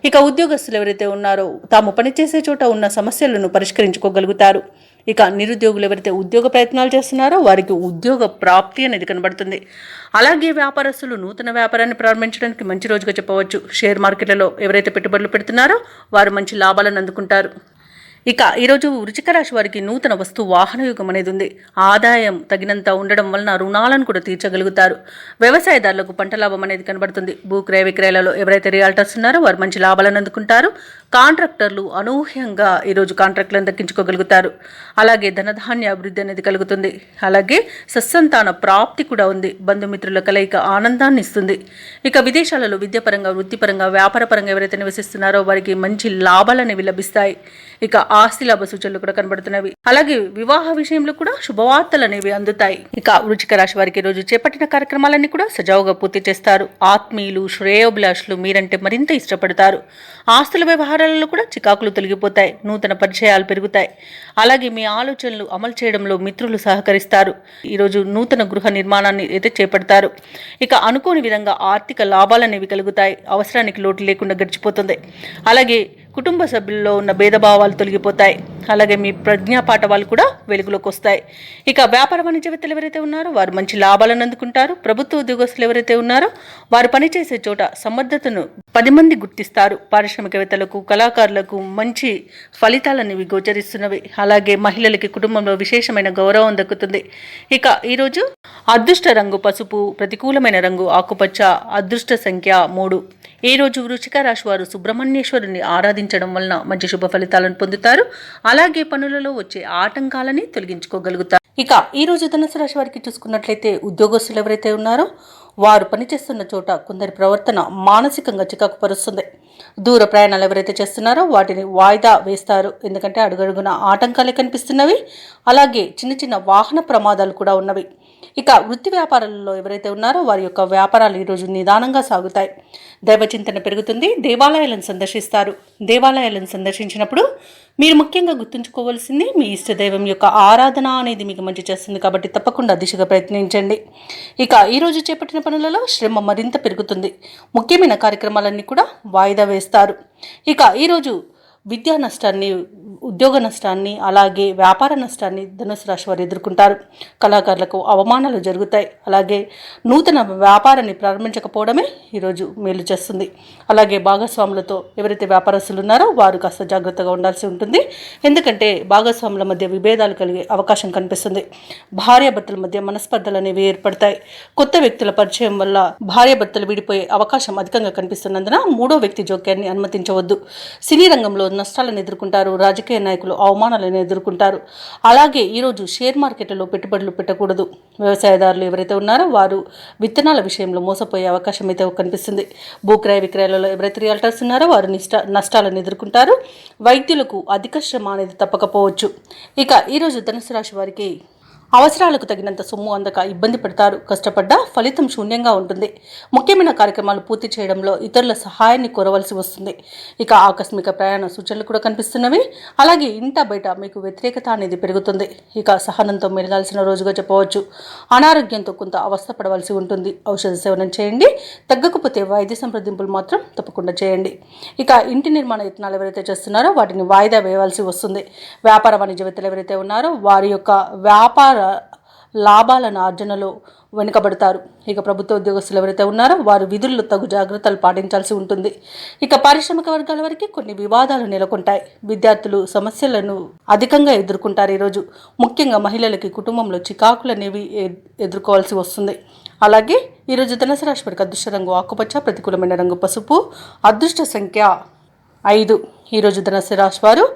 ఇక ఉద్యోగస్తులు ఎవరైతే ఉన్నారో తాము పనిచేసే చోట ఉన్న సమస్యలను పరిష్కరించుకోగలుగుతారు. ఇక నిరుద్యోగులు ఎవరైతే ఉద్యోగ ప్రయత్నాలు చేస్తున్నారో వారికి ఉద్యోగ ప్రాప్తి అనేది కనబడుతుంది. అలాగే వ్యాపారస్తులు నూతన వ్యాపారాన్ని ప్రారంభించడానికి మంచి రోజుగా చెప్పవచ్చు. షేర్ మార్కెట్లలో ఎవరైతే పెట్టుబడులు పెడుతున్నారో వారు మంచి లాభాలను అందుకుంటారు. ఇక ఈరోజు వృశ్చిక రాశి వారికి నూతన వస్తు వాహన యుగం అనేది ఉంది. ఆదాయం తగినంత ఉండడం వలన రుణాలను కూడా తీర్చగలుగుతారు. వ్యవసాయదారులకు పంట లాభం అనేది కనబడుతుంది. భూక్రయ విక్రయాలలో ఎవరైతే రియాల్టర్స్ ఉన్నారో వారు మంచి లాభాలను అందుకుంటారు. కాంట్రాక్టర్లు అనూహ్యంగా ఈరోజు కాంట్రాక్టులను దక్కించుకోగలుగుతారు. అలాగే ధనధాన్య అభివృద్ధి అనేది కలుగుతుంది. అలాగే సత్సంతాన ప్రాప్తి కూడా ఉంది. బంధుమిత్రుల కలయిక ఆనందాన్ని ఇస్తుంది. ఇక విదేశాలలో విద్యాపరంగా, వృత్తిపరంగా, వ్యాపారపరంగా ఎవరైతే నివసిస్తున్నారో వారికి మంచి లాభాలు అనేవి లభిస్తాయి. ఇక ఆస్తి లాభ సూచనలు కూడా కనబడుతున్నవి. అలాగే వివాహ విషయంలో కూడా శుభవార్తలు అనేవి అందుతాయి. ఇక వృశ్చిక రాశి వారికి ఈ రోజు చేపట్టిన కార్యక్రమాలన్నీ కూడా సజావుగా పూర్తి చేస్తారు. ఆత్మీయులు, శ్రేయోభిలాషులు మీరంటే మరింత ఇష్టపడతారు. ఆస్తుల వ్యవహారాలలో కూడా చికాకులు తొలగిపోతాయి. నూతన పరిచయాలు పెరుగుతాయి. అలాగే మీ ఆలోచనలు అమలు చేయడంలో మిత్రులు సహకరిస్తారు. ఈరోజు నూతన గృహ నిర్మాణాన్ని అయితే చేపడతారు. ఇక అనుకోని విధంగా ఆర్థిక లాభాలు అనేవి కలుగుతాయి. అవసరానికి లోటు లేకుండా గడిచిపోతుంది. అలాగే కుటుంబ సభ్యుల్లో ఉన్న భేదభావాలు తొలగిపోతాయి. అలాగే మీ ప్రజ్ఞాపాఠవాలు కూడా వెలుగులోకి వస్తాయి. ఇక వ్యాపార వాణిజ్యవేత్తలు ఎవరైతే ఉన్నారో వారు మంచి లాభాలను అందుకుంటారు. ప్రభుత్వ ఉద్యోగస్తులు ఎవరైతే ఉన్నారో వారు పనిచేసే చోట సమర్థతను 10 మంది గుర్తిస్తారు. పారిశ్రామికవేత్తలకు, కళాకారులకు మంచి ఫలితాలనేవి గోచరిస్తున్నవి. అలాగే మహిళలకి కుటుంబంలో విశేషమైన గౌరవం దక్కుతుంది. ఇక ఈరోజు అదృష్ట రంగు పసుపు, ప్రతికూలమైన రంగు ఆకుపచ్చ, అదృష్ట సంఖ్య 3. ఈ రోజు వృశ్చిక రాశి వారు సుబ్రహ్మణ్యేశ్వరుని ఆరాధించడం వలన మంచి శుభ ఫలితాలను పొందుతారు. అలాగే పనులలో వచ్చే ఆటంకాలని తొలగించుకోగలుగుతారు. ఇక ఈ రోజు ధనుసు రాశి వారికి చూసుకున్నట్లయితే ఉద్యోగస్తులు ఎవరైతే ఉన్నారో వారు పనిచేస్తున్న చోట కొందరి ప్రవర్తన మానసికంగా చికాకు పరుస్తుంది. దూర ప్రయాణాలు ఎవరైతే చేస్తున్నారో వాటిని వాయిదా వేస్తారు. ఎందుకంటే అడుగడుగున ఆటంకాలే కనిపిస్తున్నవి. అలాగే చిన్న చిన్న వాహన ప్రమాదాలు కూడా ఉన్నవి. ఇక వృత్తి వ్యాపారాలలో ఎవరైతే ఉన్నారో వారి యొక్క వ్యాపారాలు ఈరోజు నిదానంగా సాగుతాయి. దైవచింతన పెరుగుతుంది. దేవాలయాలను సందర్శిస్తారు. దేవాలయాలను సందర్శించినప్పుడు మీరు ముఖ్యంగా గుర్తుంచుకోవాల్సింది మీ ఇష్టదైవం యొక్క ఆరాధన అనేది మీకు మంచి చేస్తుంది. కాబట్టి తప్పకుండా దిశగా ప్రయత్నించండి. ఇక ఈరోజు చేపట్టిన పనులలో శ్రమ మరింత పెరుగుతుంది. ముఖ్యమైన కార్యక్రమాలన్నీ కూడా వాయిదా వేస్తారు. ఇక ఈరోజు విద్యా నష్టాన్ని, ఉద్యోగ నష్టాన్ని, అలాగే వ్యాపార నష్టాన్ని ధనుసు రాశి వారు ఎదుర్కొంటారు. కళాకారులకు అవమానాలు జరుగుతాయి. అలాగే నూతన వ్యాపారాన్ని ప్రారంభించకపోవడమే ఈరోజు మేలు చేస్తుంది. అలాగే భాగస్వాములతో ఎవరైతే వ్యాపారస్తులు ఉన్నారో వారు కాస్త జాగ్రత్తగా ఉండాల్సి ఉంటుంది. ఎందుకంటే భాగస్వాముల మధ్య విభేదాలు కలిగే అవకాశం కనిపిస్తుంది. భార్యాభర్తల మధ్య మనస్పర్ధలు అనేవి ఏర్పడతాయి. కొత్త వ్యక్తుల పరిచయం వల్ల భార్యాభర్తలు విడిపోయే అవకాశం అధికంగా కనిపిస్తున్నందున మూడో వ్యక్తి జోక్యాన్ని అనుమతించవద్దు. సినీ రంగంలో నష్టాలను ఎదుర్కొంటారు. రాజకీయ నాయకులు అవమానాలను ఎదుర్కొంటారు. అలాగే ఈరోజు షేర్ మార్కెట్లో పెట్టుబడులు పెట్టకూడదు. వ్యవసాయదారులు ఎవరైతే ఉన్నారో వారు విత్తనాల విషయంలో మోసపోయే అవకాశం అయితే కనిపిస్తుంది. భూక్రయ విక్రయాలలో ఎవరైతే రియల్టర్స్ ఉన్నారో వారు నష్టాలను ఎదుర్కొంటారు. వైద్యులకు అధిక శ్రమ అనేది తప్పకపోవచ్చు. ఇక ఈరోజు ధనుసు రాశి వారికి అవసరాలకు తగినంత సొమ్ము అందక ఇబ్బంది పడతారు. కష్టపడ్డా ఫలితం శూన్యంగా ఉంటుంది. ముఖ్యమైన కార్యక్రమాలు పూర్తి చేయడంలో ఇతరుల సహాయాన్ని కోరవలసి వస్తుంది. ఇక ఆకస్మిక ప్రయాణ సూచనలు కూడా కనిపిస్తున్నవి. అలాగే ఇంట బయట మీకు వ్యతిరేకత అనేది పెరుగుతుంది. ఇక సహనంతో మెలగాల్సిన రోజుగా చెప్పవచ్చు. అనారోగ్యంతో కొంత అవస్థపడవలసి ఉంటుంది. ఔషధ సేవనం చేయండి. తగ్గకపోతే వైద్య సంప్రదింపులు మాత్రం తప్పకుండా చేయండి. ఇక ఇంటి నిర్మాణ యత్నాలు ఎవరైతే చేస్తున్నారో వాటిని వాయిదా వేయవలసి వస్తుంది. వ్యాపార వాణిజ్యవేత్తలు ఎవరైతే ఉన్నారో వారి యొక్క వ్యాపార లాభాలను ఆర్జనలో వెనుకబడతారు. ఇక ప్రభుత్వ ఉద్యోగస్తులు ఎవరైతే ఉన్నారో వారు విధుల్లో తగు జాగ్రత్తలు పాటించాల్సి ఉంటుంది. ఇక పారిశ్రామిక వర్గాల వరకు కొన్ని వివాదాలు నెలకొంటాయి. విద్యార్థులు సమస్యలను అధికంగా ఎదుర్కొంటారు. ఈరోజు ముఖ్యంగా మహిళలకి కుటుంబంలో చికాకులు అనేవి ఎదుర్కోవాల్సి వస్తుంది. అలాగే ఈరోజు ధనుసు రాశి వారికి అదృష్ట రంగు ఆకుపచ్చ, ప్రతికూలమైన రంగు పసుపు, అదృష్ట సంఖ్య 5. ఈరోజు ధనుసు రాశి వారు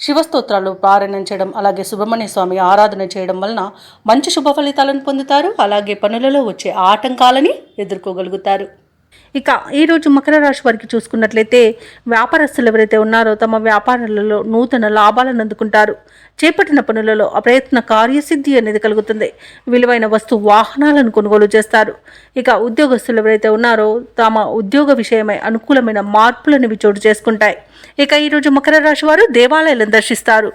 శివస్తోత్రాలు పారాయణం చేయడం, అలాగే సుబ్రహ్మణ్య స్వామి ఆరాధన చేయడం వలన మంచి శుభ ఫలితాలను పొందుతారు. అలాగే పనులలో వచ్చే ఆటంకాలని ఎదుర్కోగలుగుతారు. ఇక ఈరోజు మకర రాశి వారికి చూసుకున్నట్లయితే వ్యాపారస్తులు ఎవరైతే ఉన్నారో తమ వ్యాపారాలలో నూతన లాభాలను అందుకుంటారు. చేపట్టిన పనులలో అప్రయత్న కార్యసిద్ధి అనేది కలుగుతుంది. విలువైన వాహనాలను కొనుగోలు చేస్తారు. ఇక ఉద్యోగస్తులు ఎవరైతే ఉన్నారో తమ ఉద్యోగ విషయమై అనుకూలమైన మార్పులనేవి చోటు చేసుకుంటాయి. ఇక ఈరోజు మకర రాశి వారు దేవాలయాలను దర్శిస్తారు.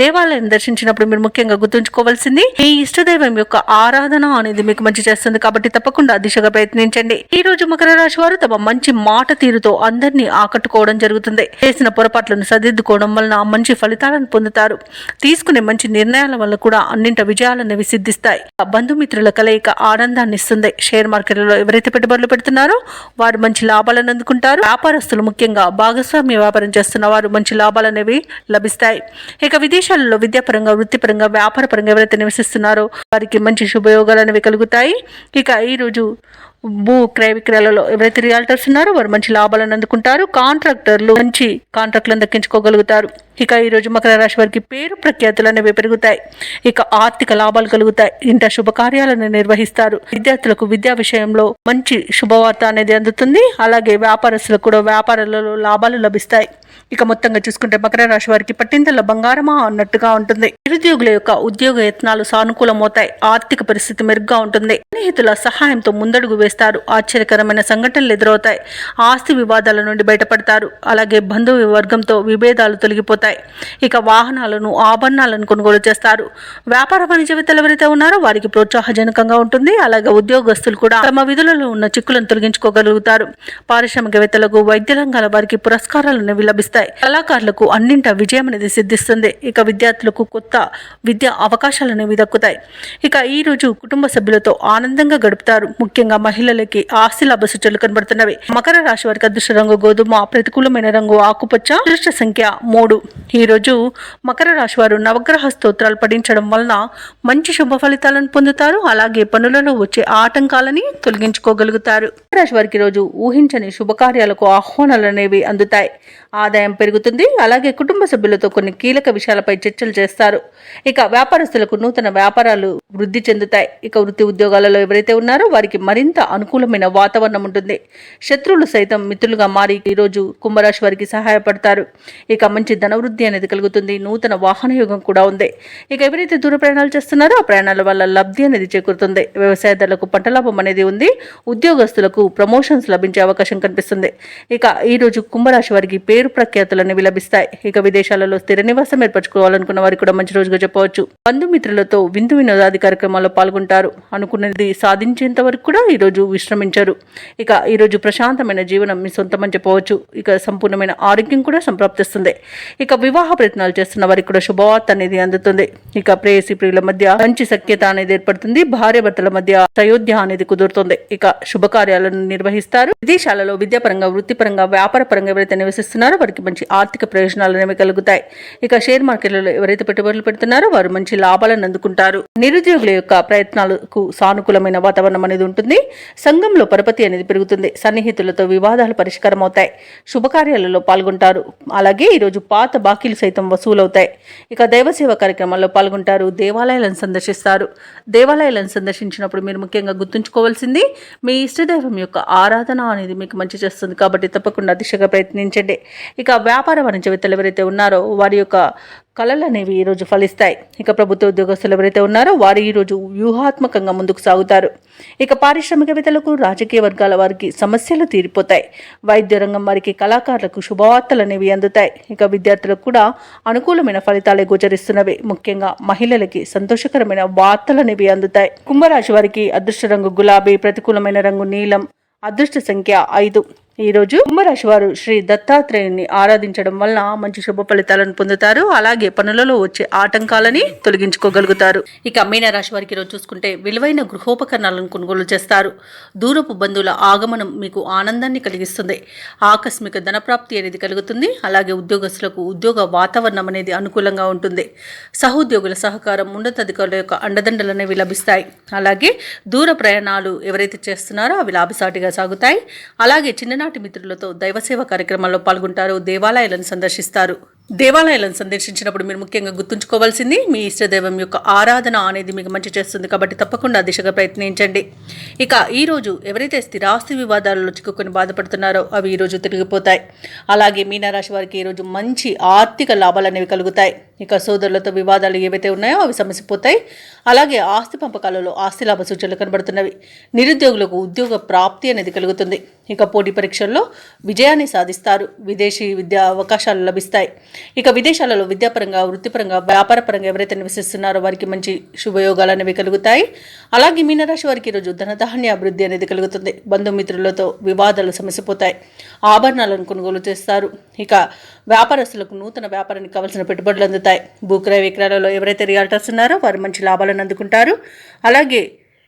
దేవాలయాన్ని దర్శించినప్పుడు మీరు ముఖ్యంగా గుర్తుంచుకోవాల్సింది మీ ఇష్టదైవం యొక్క ఆరాధన అనేది మీకు మంచి చేస్తుంది. కాబట్టి తప్పకుండా దిశగా ప్రయత్నించండి. ఈ రోజు మకర రాశి వారు తమ మంచి మాట తీరుతో అందరినీ ఆకట్టుకోవడం జరుగుతుంది. చేసిన పొరపాట్లను సరిదిద్దుకోవడం వలన మంచి ఫలితాలను పొందుతారు. తీసుకునే మంచి నిర్ణయాల వల్ల కూడా అన్నింట విజయాలనేవి సిద్ధిస్తాయి. బంధుమిత్రుల కలయిక ఆనందాన్ని ఇస్తుంది. షేర్ మార్కెట్లలో ఎవరైతే పెట్టుబడులు పెడుతున్నారో వారు మంచి లాభాలను అందుకుంటారు. వ్యాపారస్తులు ముఖ్యంగా భాగస్వామ్య వ్యాపారం చేస్తున్న వారు మంచి లాభాలు అనేవి లభిస్తాయి. ఇక విదేశాలలో విద్యాపరంగా, వృత్తిపరంగా, వ్యాపారపరంగా ఎవరైతే నివసిస్తున్నారో వారికి మంచి శుభయోగాలు అనేవి కలుగుతాయి. ఇక ఈరోజు భూ క్రయ విక్రయాలలో ఎవరైతే రియల్టర్స్ ఉన్నారో వారు మంచి లాభాలను అందుకుంటారు. కాంట్రాక్టర్లు మంచి కాంట్రాక్టులను దక్కించుకోగలుగుతారు. ఇక ఈరోజు మకర రాశి వారికి పేరు ప్రఖ్యాతులు అనేవి పెరుగుతాయి. ఇక ఆర్థిక లాభాలు కలుగుతాయి. ఇంట శుభకార్యాలను నిర్వహిస్తారు. విద్యార్థులకు విద్యా విషయంలో మంచి శుభవార్త అనేది అందుతుంది. అలాగే వ్యాపారస్తులకు కూడా వ్యాపారాలలో లాభాలు లభిస్తాయి. ఇక మొత్తంగా చూసుకుంటే మకర రాశి వారికి పట్టిందల బంగారమా అన్నట్టుగా ఉంటుంది. నిరుద్యోగుల యొక్క ఉద్యోగ యత్నాలు సానుకూలమవుతాయి. ఆర్థిక పరిస్థితి మెరుగ్గా ఉంటుంది. స్నేహితుల సహాయంతో ముందడుగు వేస్తారు. ఆశ్చర్యకరమైన సంఘటనలు ఎదురవుతాయి. ఆస్తి వివాదాల నుండి బయటపడతారు. అలాగే బంధువు వర్గంతో విభేదాలు తొలగిపోతాయి. ఇక వాహనాలను ఆభరణాలను కొనుగోలు చేస్తారు. వ్యాపార వాణిజ్యవేత్తలు ఎవరైతే ఉన్నారో వారికి ప్రోత్సాహజనకంగా ఉంటుంది. అలాగే ఉద్యోగస్తులు కూడా తమ విధులలో ఉన్న చిక్కులను తొలగించుకోగలుగుతారు. పారిశ్రామికవేత్తలకు, వైద్య రంగాల వారికి పురస్కారాలు లభిస్తాయి. కళాకారులకు అన్నింట విజయం అనేది సిద్ధిస్తుంది. ఇక విద్యార్థులకు కొత్త విద్యా అవకాశాలు అనేవి దక్కుతాయి. ఇక ఈ రోజు కుటుంబ సభ్యులతో ఆనందంగా గడుపుతారు. ముఖ్యంగా మహిళలకి ఆస్తి లాభ సూచనలు కనబడుతున్నవి. మకర రాశి వారికి అదృష్ట రంగు గోధుమ, ప్రతికూలమైన రంగు ఆకుపచ్చ, అదృష్ట సంఖ్య 3. ఈ రోజు మకర రాశి వారు నవగ్రహ స్తోత్రాలు పఠించడం వలన మంచి శుభ ఫలితాలను పొందుతారు. అలాగే పనులలో వచ్చే ఆటంకాలని తొలగించుకోగలుగుతారు. రాశి వారికి రోజు ఊహించని శుభకార్యాలకు ఆహ్వానాలు అనేవి అందుతాయి. ఆదాయం పెరుగుతుంది. అలాగే కుటుంబ సభ్యులతో కొన్ని కీలక విషయాలపై చర్చలు చేస్తారు. ఇక వ్యాపారస్తులకు నూతన వ్యాపారాలు వృద్ధి చెందుతాయి. ఇక వృత్తి ఉద్యోగాలలో ఎవరైతే ఉన్నారో వారికి మరింత అనుకూలమైన వాతావరణం ఉంటుంది. శత్రువులు సైతం మిత్రులుగా మారి ఈరోజు కుంభరాశి వారికి సహాయపడతారు. ఇక మంచి ధనవృద్ధి అనేది కలుగుతుంది. నూతన వాహన యోగం కూడా ఉంది. ఇక ఎవరైతే దూర ప్రయాణాలు చేస్తున్నారో ఆ ప్రయాణాల వల్ల లబ్ధి అనేది చేకూరుతుంది. వ్యవసాయదారులకు పంట లాభం అనేది ఉంది. ఉద్యోగస్తులకు ప్రమోషన్స్ లభించే అవకాశం కనిపిస్తుంది. ఇక ఈ రోజు కుంభరాశి వారికి పేరు ప్రఖ్యాతులు అనేవి లభిస్తాయి. ఇక విదేశాలలో స్థిర నివాసం ఏర్పరచుకోవాలనుకున్న వారికి కూడా మంచి రోజుగా చెప్పవచ్చు. బంధుమిత్రులతో విందు వినోదాది కార్యక్రమాల్లో పాల్గొంటారు. అనుకున్నది సాధించేంత వరకు కూడా ఈ రోజు విశ్రమించారు. ఇక ఈ రోజు ప్రశాంతమైన జీవనం మీ సొంతమని చెప్పవచ్చు. ఇక సంపూర్ణమైన ఆరోగ్యం కూడా సంప్రాప్తిస్తుంది. ఇక వివాహ ప్రయత్నాలు చేస్తున్న వారికి కూడా శుభవార్త అనేది అందుతుంది. ఇక ప్రేయసి ప్రియుల మధ్య మంచి సఖ్యత అనేది ఏర్పడుతుంది. భార్య భర్తల మధ్య సయోధ్య అనేది కుదురుతుంది. ఇక శుభకార్యాలను నిర్వహిస్తారు. విదేశాలలో విద్యాపరంగా, వృత్తిపరంగా, వ్యాపార పరంగా ఎవరైతే నివసిస్తున్నారో వారికి మంచి ఆర్థిక ప్రయోజనాలు అనేవి కలుగుతాయి. ఇక షేర్ మార్కెట్లలో ఎవరైతే పెట్టుబడులు పెడుతున్నారో వారు మంచి లాభాలను అందుకుంటారు. నిరుద్యోగుల యొక్క ప్రయత్నాలకు సానుకూలమైన వాతావరణం అనేది ఉంటుంది. సంఘంలో పరపతి అనేది పెరుగుతుంది. సన్నిహితులతో వివాదాలు పరిష్కారం అవుతాయి. శుభకార్యాలలో పాల్గొంటారు. అలాగే ఈరోజు పాత బాకీలు సైతం వసూలవుతాయి. ఇక దైవసేవ కార్యక్రమాల్లో పాల్గొంటారు. దేవాలయాలను సందర్శిస్తారు. దేవాలయాలను సందర్శించినప్పుడు మీరు ముఖ్యంగా గుర్తుంచుకోవాల్సింది మీ ఇష్టదైవం యొక్క ఆరాధన అనేది మీకు మంచి చేస్తుంది. కాబట్టి తప్పకుండా దిశగా ప్రయత్నించండి. ఇక వ్యాపార వాణిజ్యవేత్తలు ఎవరైతే ఉన్నారో వారి యొక్క కళలు అనేవి ఈరోజు ఫలిస్తాయి. ఇక ప్రభుత్వ ఉద్యోగస్తులు ఎవరైతే ఉన్నారో వారు ఈరోజు వ్యూహాత్మకంగా ముందుకు సాగుతారు. ఇక పారిశ్రామికవేత్తలకు, రాజకీయ వర్గాల వారికి సమస్యలు తీరిపోతాయి. వైద్య రంగం వారికి, కళాకారులకు శుభవార్తలు అనేవి అందుతాయి. ఇక విద్యార్థులకు కూడా అనుకూలమైన ఫలితాలే గోచరిస్తున్నవి. ముఖ్యంగా మహిళలకి సంతోషకరమైన వార్తలు అనేవి అందుతాయి. కుంభరాశి వారికి అదృష్ట రంగు గులాబీ, ప్రతికూలమైన రంగు నీలం, అదృష్ట సంఖ్య 5. ఈ రోజు కుంభరాశి వారు శ్రీ దత్తాత్రేయుని ఆరాధించడం వలన మంచి శుభ ఫలితాలను పొందుతారు. అలాగే పనులలో వచ్చే ఆటంకాలని తొలగించుకోగలుగుతారు. ఇక మీనరాశి వారికి రోజు చూసుకుంటే విలువైన గృహోపకరణాలను కొనుగోలు చేస్తారు. దూరపు బంధువుల ఆగమనం మీకు ఆనందాన్ని కలిగిస్తుంది. ఆకస్మిక ధనప్రాప్తి అనేది కలుగుతుంది. అలాగే ఉద్యోగస్తులకు ఉద్యోగ వాతావరణం అనేది అనుకూలంగా ఉంటుంది. సహోద్యోగుల సహకారం, ఉన్నతాధికారుల యొక్క అండదండలు అనేవి లభిస్తాయి. అలాగే దూర ప్రయాణాలు ఎవరైతే చేస్తున్నారో అవి లాభసాటిగా సాగుతాయి. అలాగే చిన్ననాటి మిత్రులతో దైవసేవ కార్యక్రమాల్లో పాల్గొంటారు. దేవాలయాలను సందర్శిస్తారు. దేవాలయాలను సందర్శించినప్పుడు మీరు ముఖ్యంగా గుర్తుంచుకోవాల్సింది మీ ఇష్టదైవం యొక్క ఆరాధన అనేది మీకు మంచి చేస్తుంది. కాబట్టి తప్పకుండా దిశగా ప్రయత్నించండి. ఇక ఈరోజు ఎవరైతే స్థిరాస్తి వివాదాలలో చిక్కుకొని బాధపడుతున్నారో అవి ఈరోజు తిరిగిపోతాయి. అలాగే మీనరాశి వారికి ఈరోజు మంచి ఆర్థిక లాభాలు అనేవి కలుగుతాయి. ఇక సోదరులతో వివాదాలు ఏవైతే ఉన్నాయో అవి సమసిపోతాయి. అలాగే ఆస్తి పంపకాలలో ఆస్తి లాభ సూచనలు కనబడుతున్నవి. నిరుద్యోగులకు ఉద్యోగ ప్రాప్తి అనేది కలుగుతుంది. ఇక పోటీ పరీక్షల్లో విజయాన్ని సాధిస్తారు. విదేశీ విద్యా అవకాశాలు లభిస్తాయి. ఇక విదేశాలలో విద్యాపరంగా, వృత్తిపరంగా, వ్యాపారపరంగా ఎవరైతే నివసిస్తున్నారో వారికి మంచి శుభయోగాలు అనేవి కలుగుతాయి. అలాగే మీనరాశి వారికి ఈరోజు ధనధాన్య అభివృద్ధి అనేది కలుగుతుంది. బంధుమిత్రులతో వివాదాలు సమసిపోతాయి. ఆభరణాలను కొనుగోలు చేస్తారు. ఇక వ్యాపారస్తులకు నూతన వ్యాపారానికి కావాల్సిన పెట్టుబడులు అందుతాయి. భూక్రయ విక్రయాలలో ఎవరైతే రియాల్టర్స్ ఉన్నారో వారు మంచి లాభాలను అందుకుంటారు. అలాగే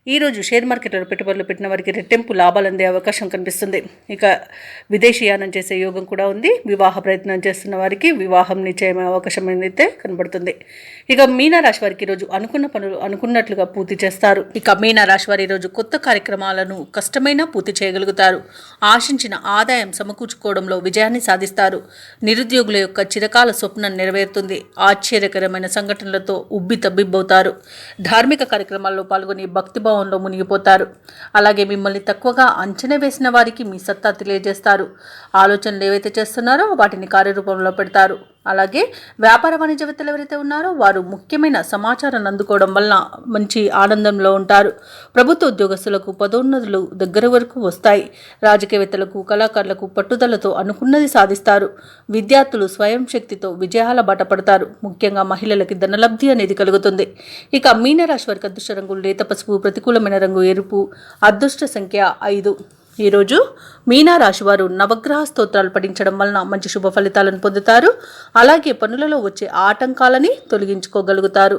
ఈరోజు షేర్ మార్కెట్లో పెట్టుబడులు పెట్టిన వారికి రెట్టింపు లాభాలు అందే అవకాశం కనిపిస్తుంది. ఇక విదేశీయానం చేసే యోగం కూడా ఉంది. వివాహ ప్రయత్నం చేస్తున్న వారికి వివాహం నిశ్చయమయ్యే అవకాశం అయితే కనబడుతుంది. ఇక మీనరాశి వారికి ఈరోజు అనుకున్న పనులు అనుకున్నట్లుగా పూర్తి చేస్తారు. ఇక మీనరాశి వారి ఈరోజు కొత్త కార్యక్రమాలను కష్టమైనా పూర్తి చేయగలుగుతారు. ఆశించిన ఆదాయం సమకూర్చుకోవడంలో విజయాన్ని సాధిస్తారు. నిరుద్యోగుల యొక్క చిరకాల స్వప్నం నెరవేరుతుంది. ఆశ్చర్యకరమైన సంఘటనలతో ఉబ్బి తబ్బిబ్బవుతారు. ధార్మిక కార్యక్రమాల్లో పాల్గొని భక్తిభావం భావంలో మునిగిపోతారు. అలాగే మిమ్మల్ని తక్కువగా అంచనా వేసిన వారికి మీ సత్తా తెలియజేస్తారు. ఆలోచనలు ఏవైతే చేస్తున్నారో వాటిని కార్యరూపంలో పెడతారు. అలాగే వ్యాపార వాణిజ్యవేత్తలు ఎవరైతే ఉన్నారో వారు ముఖ్యమైన సమాచారాన్ని అందుకోవడం వలన మంచి ఆనందంలో ఉంటారు. ప్రభుత్వ ఉద్యోగస్తులకు పదోన్నతులు దగ్గర వరకు వస్తాయి. రాజకీయవేత్తలకు, కళాకారులకు పట్టుదలతో అనుకున్నది సాధిస్తారు. విద్యార్థులు స్వయం శక్తితో విజయాల బాట పడతారు. ముఖ్యంగా మహిళలకి ధనలబ్ధి అనేది కలుగుతుంది. ఇక మీనరాశి వారికి అదృష్ట రంగులు లేత పసుపు, ప్రతికూలమైన రంగు ఎరుపు, అదృష్ట సంఖ్య 5. ఈరోజు మీనరాశి వారు నవగ్రహ స్తోత్రాలు పఠించడం వలన మంచి శుభ ఫలితాలను పొందుతారు. అలాగే పనులలో వచ్చే ఆటంకాలని తొలగించుకోగలుగుతారు.